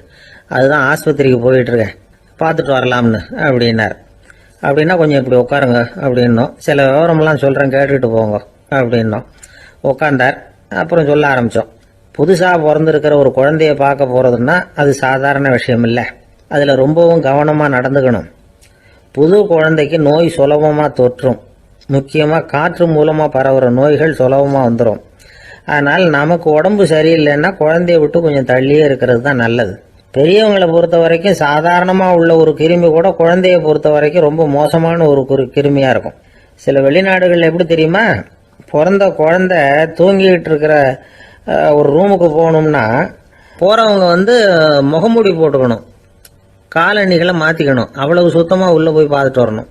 அதுதான் ஆஸ்பத்திரிக்கு போயிட்டுருக்கேன், பார்த்துட்டு வரலாம்னு அப்படின்னார். அப்படின்னா கொஞ்சம் இப்படி உட்காருங்க அப்படின்னோம். சில விவரமெல்லாம் சொல்கிறேன், கேட்டுட்டு போங்க அப்படின்னோம். உட்காந்தார். அப்புறம் சொல்ல ஆரம்பித்தோம். புதுசாக பிறந்திருக்கிற ஒரு குழந்தைய பார்க்க போகிறதுன்னா அது சாதாரண விஷயம் இல்லை. அதில் ரொம்பவும் கவனமாக நடந்துக்கணும். புது குழந்தைக்கு நோய் சுலபமாக தொற்றும். முக்கியமாக காற்று மூலமாக பரவுற நோய்கள் சுலபமாக வந்துடும். அதனால் நமக்கு உடம்பு சரியில்லைன்னா குழந்தைய விட்டு கொஞ்சம் தள்ளியே இருக்கிறது தான் நல்லது. பெரியவங்களை பொறுத்த வரைக்கும் சாதாரணமாக உள்ள ஒரு கிருமி கூட குழந்தைய பொறுத்த வரைக்கும் ரொம்ப மோசமான ஒரு கிருமியாக இருக்கும். சில வெளிநாடுகள் எப்படி தெரியுமா, பிறந்த குழந்தை தூங்கிட்டு இருக்கிற ஒரு ரூமுக்கு போகணும்னா போகிறவங்க முகமூடி போட்டுக்கணும், காலணிகளை மாற்றிக்கணும், அவ்வளவு சுத்தமாக உள்ளே போய் பார்த்துட்டு வரணும்.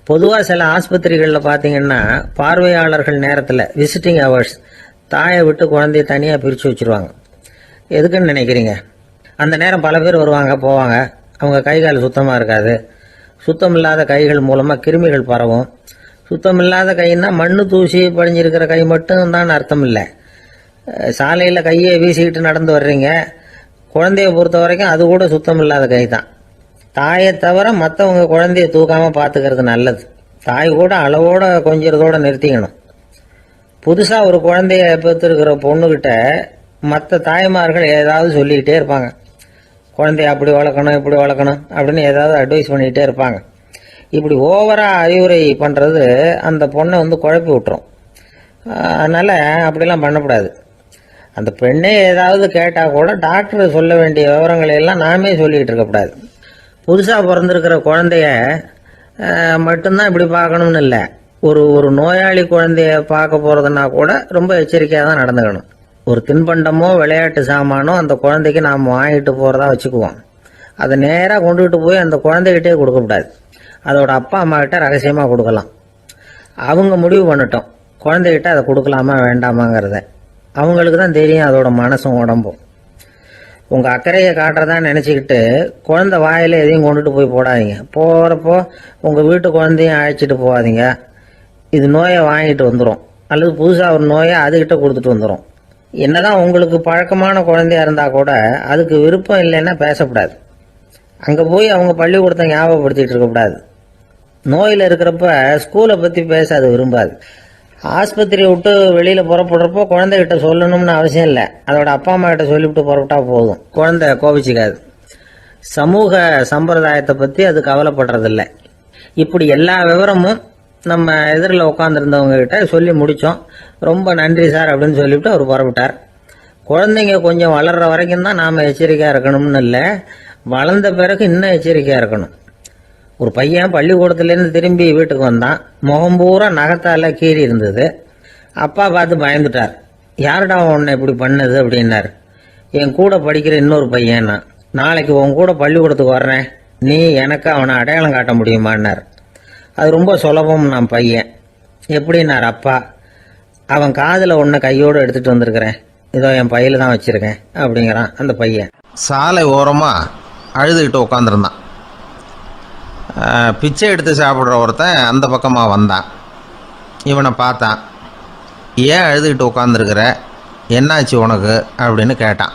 பொதுவாக சில ஆஸ்பத்திரிகளில் பார்த்தீங்கன்னா பார்வையாளர்கள் நேரத்தில் விசிட்டிங் ஹவர்ஸ் தாயை விட்டு குழந்தைய தனியாக பிரித்து வச்சுருவாங்க. எதுக்குன்னு நினைக்கிறீங்க? அந்த நேரம் பல பேர் வருவாங்க போவாங்க, அவங்க கை கால் சுத்தமாக இருக்காது. சுத்தம் இல்லாத கைகள் மூலமாக கிருமிகள் பரவும். சுத்தம் இல்லாத கைன்னா மண்ணு தூசி படிஞ்சிருக்கிற கை மட்டும் தான் அர்த்தம் இல்லை. சாலையில் கையை வீசிக்கிட்டு நடந்து வர்றீங்க, குழந்தைய பொறுத்த வரைக்கும் அது கூட சுத்தம் இல்லாத கை தான். தாயை தவிர மற்றவங்க குழந்தைய தூக்காமல் பார்த்துக்கிறது நல்லது. தாய் கூட அளவோட கொஞ்சிறதோட நிறுத்திக்கணும். புதுசாக ஒரு குழந்தைய பெற்றிருக்கிற பொண்ணுக்கிட்ட மற்ற தாய்மார்கள் ஏதாவது சொல்லிக்கிட்டே இருப்பாங்க. குழந்தைய அப்படி வளர்க்கணும், இப்படி வளர்க்கணும் அப்படின்னு ஏதாவது அட்வைஸ் பண்ணிக்கிட்டே இருப்பாங்க. இப்படி ஓவராக அறிவுரை பண்ணுறது அந்த பொண்ணை குழப்பி விட்டுரும். அதனால் அப்படிலாம் பண்ணக்கூடாது. அந்த பெண்ணே ஏதாவது கேட்டால் கூட டாக்டர் சொல்ல வேண்டிய விவரங்களை எல்லாம் நாமே சொல்லிக்கிட்டு இருக்கக்கூடாது. புதுசாக பிறந்திருக்கிற குழந்தைய மட்டும்தான் இப்படி பார்க்கணும்னு இல்லை. ஒரு நோயாளி குழந்தைய பார்க்க போகிறதுனா கூட ரொம்ப எச்சரிக்கையாக தான் நடந்துக்கணும். ஒரு தின்பண்டமோ விளையாட்டு சாமானோ அந்த குழந்தைக்கு நாம் வாங்கிட்டு போகிறதா வச்சுக்குவோம். அதை நேராக கொண்டுகிட்டு போய் அந்த குழந்தைகிட்டே கொடுக்கக்கூடாது. அதோட அப்பா அம்மா கிட்ட ரகசியமாக கொடுக்கலாம். அவங்க முடிவு பண்ணட்டும் குழந்தைகிட்ட அதை கொடுக்கலாமா வேண்டாமாங்கிறத. அவங்களுக்கு தான் தெரியும் அதோட மனசும் உடம்பும். உங்கள் அக்கறையை காட்டுறதா நினச்சிக்கிட்டு குழந்தை வாயில் எதையும் கொண்டுட்டு போய் போடாதீங்க. போகிறப்போ உங்கள் வீட்டு குழந்தையும் அழைச்சிட்டு போகாதீங்க. இது நோயை வாங்கிட்டு வந்துடும், அல்லது புதுசாக ஒரு நோயை அதுக்கிட்ட கொடுத்துட்டு வந்துடும். என்னதான் உங்களுக்கு பழக்கமான குழந்தையா இருந்தால் கூட அதுக்கு விருப்பம் இல்லைன்னா பேசக்கூடாது. அங்கே போய் அவங்க பள்ளிக்கூடத்தை ஞாபகப்படுத்திகிட்டு இருக்கக்கூடாது. நோயில் இருக்கிறப்ப ஸ்கூலை பற்றி பேச அது விரும்பாது. ஆஸ்பத்திரியை விட்டு வெளியில் புறப்படுறப்போ குழந்தைகிட்ட சொல்லணும்னு அவசியம் இல்லை. அதோட அப்பா அம்மா கிட்ட சொல்லிவிட்டு புறப்பட்டா போதும். குழந்தை கோபிச்சிக்காது. சமூக சம்பிரதாயத்தை பற்றி அது கவலைப்படுறதில்லை. இப்படி எல்லா விவரமும் நம்ம எதிரில் உட்காந்துருந்தவங்க கிட்ட சொல்லி முடித்தோம். ரொம்ப நன்றி சார் அப்படின்னு சொல்லிவிட்டு அவர் புறப்பட்டார். குழந்தைங்க கொஞ்சம் வளர்கிற வரைக்கும் தான் நாம் எச்சரிக்கையாக இருக்கணும்னு இல்லை, வளர்ந்த பிறகு இன்னும் எச்சரிக்கையாக இருக்கணும். ஒரு பையன் பள்ளிக்கூடத்துலேருந்து திரும்பி வீட்டுக்கு வந்தான். முகம் பூரா நகத்தால் கீறி இருந்தது. அப்பா பார்த்து பயந்துட்டார். யாருடா உன்னை இப்படி பண்ணது அப்படின்னார். என் கூட படிக்கிற இன்னொரு பையன். நாளைக்கு உன் கூட பள்ளிக்கூடத்துக்கு வர்றேன், நீ எனக்கு அவனை அடையாளம் காட்ட முடியுமான்னார். அது ரொம்ப சுலபம். நான் பையன் எப்படின்னார் அப்பா. அவன் காதில் ஒன்றை கையோடு எடுத்துகிட்டு வந்திருக்கிறேன், இதோ என் பையில தான் வச்சுருக்கேன் அப்படிங்கிறான் அந்த பையன். சாலை ஓரமாக அழுதுகிட்டு உட்காந்துருந்தான். பிச்சை எடுத்து சாப்பிட்ற ஒருத்தன் அந்த பக்கமாக வந்தான். இவனை பார்த்தான். ஏன் அழுதுகிட்டு உட்காந்துருக்கிற, என்னாச்சு உனக்கு அப்படின்னு கேட்டான்.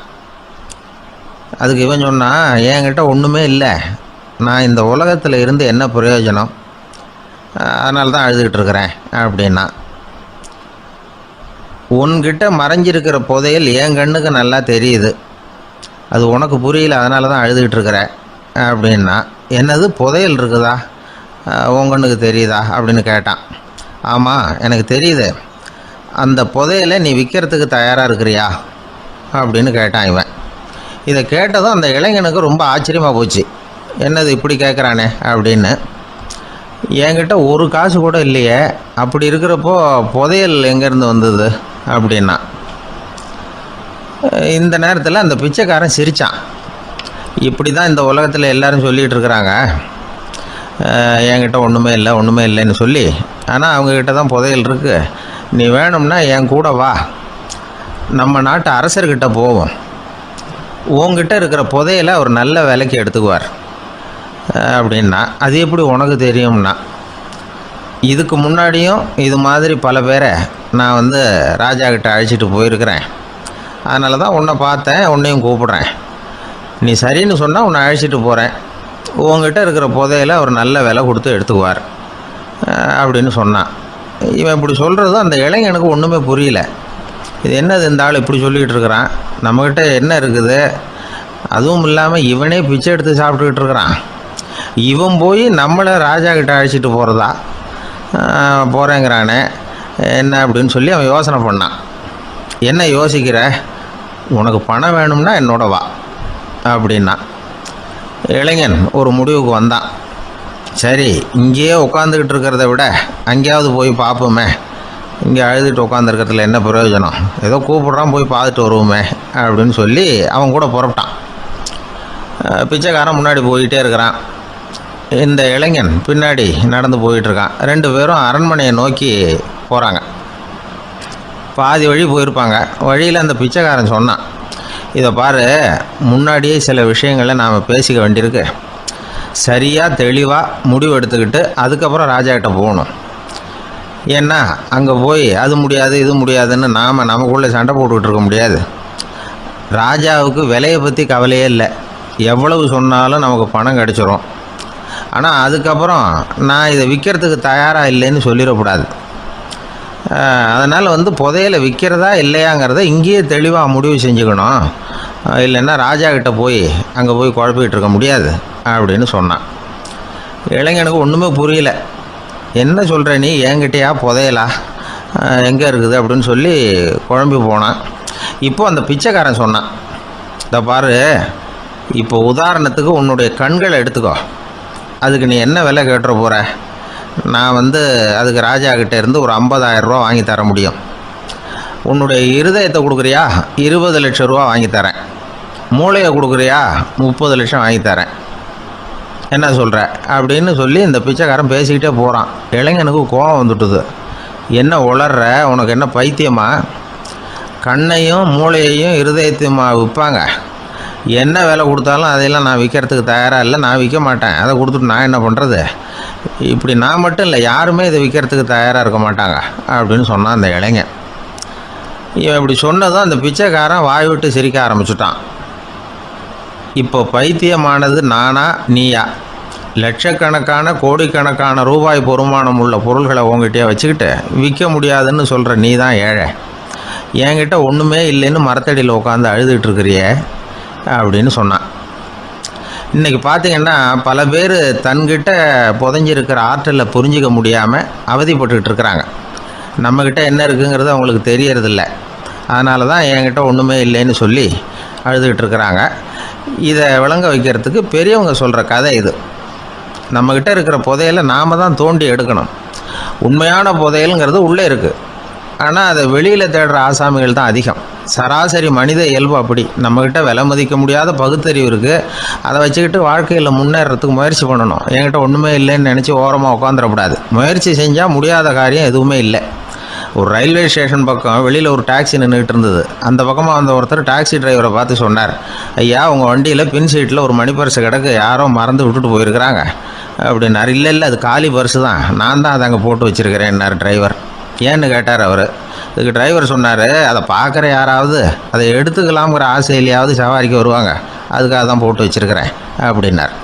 அதுக்கு இவன் சொன்னான், என்கிட்ட ஒன்றுமே இல்லை, நான் இந்த உலகத்தில் இருந்து என்ன பிரயோஜனம், அதனால தான் அழுதுகிட்டு இருக்கிறேன் அப்படின்னா. உன்கிட்ட மறைஞ்சிருக்கிற புதையல் என் கண்ணுக்கு நல்லா தெரியுது, அது உனக்கு புரியல, அதனால தான் அழுதுகிட்டு இருக்கிற அப்படின்னா. என்னது புதையல் இருக்குதா, உன் கண்ணுக்கு தெரியுதா அப்படின்னு கேட்டான். ஆமாம் எனக்கு தெரியுது, அந்த புதையலை நீ விற்கிறதுக்கு தயாராக இருக்கிறியா அப்படின்னு கேட்டான் இவன். இதை கேட்டதும் அந்த இளைஞனுக்கு ரொம்ப ஆச்சரியமாக போச்சு. என்னது இப்படி கேட்குறானே அப்படின்னு. என்கிட்ட ஒரு காசு கூட இல்லையே, அப்படி இருக்கிறப்போ புதையல் எங்கேருந்து வந்தது அப்படின்னா. இந்த நேரத்தில் அந்த பிச்சைக்காரன் சிரித்தான். இப்படி தான் இந்த உலகத்தில் எல்லோரும் சொல்லிகிட்டு இருக்கிறாங்க, என்கிட்ட ஒன்றுமே இல்லைன்னு சொல்லி. ஆனால் அவங்கக்கிட்ட தான் புதையல் இருக்குது, நீ வேணும்னா என் கூட வா, நம்ம நாட்டு அரசர்கிட்ட போவோம், உங்ககிட்ட இருக்கிற புதையலை அவர் நல்ல விலைக்கு எடுத்துக்குவார் அப்படின்னா. அது எப்படி உனக்கு தெரியும்னா, இதுக்கு முன்னாடியும் இது மாதிரி பல பேரை நான் ராஜா கிட்ட அழைச்சிட்டு போயிருக்கிறேன், அதனால தான் உன்னை பார்த்தேன், உன்னையும் கூப்பிட்றேன், நீ சரின்னு சொன்னால் உன்னை அழைச்சிட்டு போகிறேன், உங்ககிட்ட இருக்கிற புதையலை அவர் நல்ல விலை கொடுத்து எடுத்துக்குவார் அப்படின்னு சொன்னான். இவன் இப்படி சொல்கிறதும் அந்த இளைஞனுக்கு ஒன்றுமே புரியல. இது என்னது இந்த ஆள் இப்படி சொல்லிக்கிட்டு இருக்கிறான், நம்மக்கிட்ட என்ன இருக்குது, அதுவும் இல்லாமல் இவனே பிச்சை எடுத்து சாப்பிட்டுக்கிட்டு இருக்கிறான், இவன் போய் நம்மளை ராஜா கிட்ட அழைச்சிட்டு போகிறேங்கிறானே என்ன அப்படின்னு சொல்லி அவன் யோசனை பண்ணான். என்ன யோசிக்கிற, உனக்கு பணம் வேணும்னா என்னோட வா அப்படின்னா. இளைஞன் ஒரு முடிவுக்கு வந்தான். சரி, இங்கேயே உட்காந்துக்கிட்டு இருக்கிறத விட அங்கேயாவது போய் பார்ப்போமே, இங்கே அழுதுட்டு உட்காந்துருக்கிறதுல என்ன பிரயோஜனம், ஏதோ கூப்பிட்றான் போய் பார்த்துட்டு வருவோமே அப்படின்னு சொல்லி அவன் கூட புறப்பட்டான். பிச்சைக்காரன் முன்னாடி போயிட்டே இருக்கிறான், இந்த இளைஞன் பின்னாடி நடந்து போயிட்டுருக்கான். ரெண்டு பேரும் அரண்மனையை நோக்கி போகிறாங்க. பாதி வழி போயிருப்பாங்க. வழியில் அந்த பிச்சைக்காரன் சொன்னான், இதை பாரு, முன்னாடியே சில விஷயங்களை நாம் பேசிக்க வேண்டியிருக்கு, சரியாக தெளிவாக முடிவு எடுத்துக்கிட்டு அதுக்கப்புறம் ராஜாக்கிட்ட போகணும். ஏன்னா அங்கே போய் அது முடியாது இது முடியாதுன்னு நாம் நமக்குள்ளே சண்டை போட்டுக்கிட்டு இருக்க முடியாது. ராஜாவுக்கு விலையை பற்றி கவலையே இல்லை, எவ்வளவு சொன்னாலும் நமக்கு பணம் கிடச்சிரும். ஆனால் அதுக்கப்புறம் நான் இதை விற்கிறதுக்கு தயாராக இல்லைன்னு சொல்லிடக்கூடாது. அதனால் புதையலை விற்கிறதா இல்லையாங்கிறத இங்கேயே தெளிவாக முடிவு செஞ்சுக்கணும், இல்லைன்னா ராஜா கிட்ட போய் அங்கே போய் குழப்பிக்கிட்டு இருக்க முடியாது அப்படின்னு சொன்னான். இளைஞனுக்கு ஒன்றுமே புரியல. என்ன சொல்கிற நீ, என்கிட்டயா புதையலா, எங்கே இருக்குது அப்படின்னு சொல்லி குழம்பி போனான். இப்போ அந்த பிச்சைக்காரன் சொன்னான், இதை பாரு, இப்போ உதாரணத்துக்கு உன்னுடைய கண்களை எடுத்துக்கோ. அதுக்கு நீ என்ன விலை கேட்டுற போகிற? நான் அதுக்கு ராஜா கிட்டே இருந்து ஒரு 50,000 ரூபா வாங்கி தர முடியும். உன்னுடைய இருதயத்தை கொடுக்குறியா? 20 லட்சம் ரூபா வாங்கி தரேன். மூளையை கொடுக்குறியா? 30 லட்சம் வாங்கி தரேன். என்ன சொல்கிற அப்படின்னு சொல்லி இந்த பிச்சைக்காரன் பேசிக்கிட்டே போகிறான். இளைஞனுக்கு கோபம் வந்துட்டுது. என்ன உளர்ற? உனக்கு என்ன பைத்தியமா? கண்ணையும் மூளையையும் இருதயத்தையுமா விற்பாங்க? என்ன விலை கொடுத்தாலும் அதையெல்லாம் நான் விற்கிறதுக்கு தயாராக இல்லை, நான் விற்க மாட்டேன். அதை கொடுத்துட்டு நான் என்ன பண்ணுறது? இப்படி நான் மட்டும் இல்லை, யாருமே இதை விற்கிறதுக்கு தயாராக இருக்க மாட்டாங்க அப்படின்னு சொன்னான் அந்த இளைஞன். இவன் இப்படி சொன்னதும் அந்த பிச்சைக்காரன் வாய் விட்டு சிரிக்க ஆரம்பிச்சுட்டான். இப்போ பைத்தியமானது நானா நீயா? லட்சக்கணக்கான கோடிக்கணக்கான ரூபாய் பொறுமானம் உள்ள பொருள்களை உங்ககிட்டயே வச்சுக்கிட்டு விற்க முடியாதுன்னு சொல்கிற நீ தான் ஏழை. என்கிட்ட ஒன்றுமே இல்லைன்னு மரத்தடியில் உட்காந்து அழுதுகிட்டு இருக்கிறியே அப்படின்னு சொன்னான். இன்றைக்கி பார்த்திங்கன்னா பல பேர் தன்கிட்ட புதைஞ்சிருக்கிற ஆற்றலை புரிஞ்சிக்க முடியாமல் அவதிப்பட்டுக்கிட்டு இருக்கிறாங்க. நம்மக்கிட்ட என்ன இருக்குங்கிறது அவங்களுக்கு தெரியறதில்ல. அதனால தான் என்கிட்ட ஒன்றுமே இல்லைன்னு சொல்லி அழுதுகிட்டு இருக்கிறாங்க. இதை விளங்க வைக்கிறதுக்கு பெரியவங்க சொல்கிற கதை இது. நம்மக்கிட்ட இருக்கிற புதையலை நாம் தான் தோண்டி எடுக்கணும். உண்மையான புதையலுங்கிறது உள்ளே இருக்குது. ஆனால் அதை வெளியில் தேடுற ஆசாமிகள் தான் அதிகம். சராசரி மனித இயல்பு அப்படி. நம்மக்கிட்ட விலை மதிக்க முடியாத பகுத்தறிவு இருக்குது. அதை வச்சுக்கிட்டு வாழ்க்கையில் முன்னேறதுக்கு முயற்சி பண்ணணும். என்கிட்ட ஒன்றுமே இல்லைன்னு நினச்சி ஓரமாக உட்காந்துடக்கூடாது. முயற்சி செஞ்சால் முடியாத காரியம் எதுவுமே இல்லை. ஒரு ரயில்வே ஸ்டேஷன் பக்கம் வெளியில் ஒரு டாக்ஸி நின்றுட்டு இருந்தது. அந்த பக்கமாக வந்த ஒருத்தர் டாக்ஸி டிரைவரை பார்த்து சொன்னார், ஐயா, உங்கள் வண்டியில் பின் சீட்டில் ஒரு மணி பர்ஸு கிடக்கு, யாரோ மறந்து விட்டுட்டு போயிருக்கிறாங்க அப்படின்னாரு. இல்லை, அது காலி பர்ஸு தான், நான் தான் அதை அங்கே போட்டு வச்சுருக்கிறேன்னார் டிரைவர். ஏன்னு கேட்டார் அவர். இதுக்கு டிரைவர் சொன்னார், அதை பார்க்குற யாராவது அதை எடுத்துக்கலாம்ங்கிற ஆசையிலையாவது சவாரிக்கு வருவாங்க, அதுக்காக தான் போட்டு வச்சுருக்கிறேன் அப்படின்னார்.